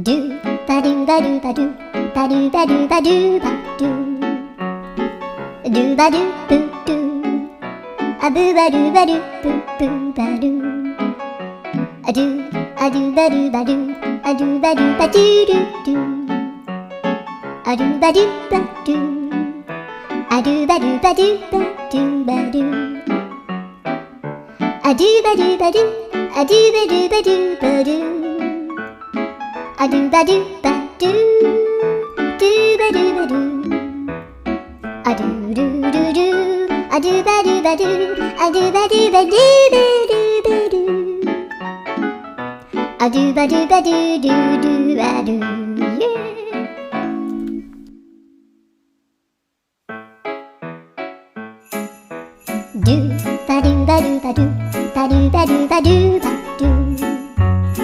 ドゥバドゥバドゥバドゥバドゥバドゥバドゥバドゥドゥバドゥブドゥアブバドゥバドゥブブバドゥアドゥアドゥバドゥバドゥアドゥバドゥバドゥドゥドゥアドゥバドゥバドゥアドゥバドゥバドゥバドゥバドゥアドゥバドゥバドゥアドゥバドゥバドゥバドゥアドゥバドゥバドゥドゥバドゥバドゥアドゥルルルアドゥバドゥバドゥアドゥバドゥバドゥバドゥバドゥアドゥバドゥバドゥドゥドゥバドゥドゥバドゥバドゥバドゥバドゥバドゥバドゥバ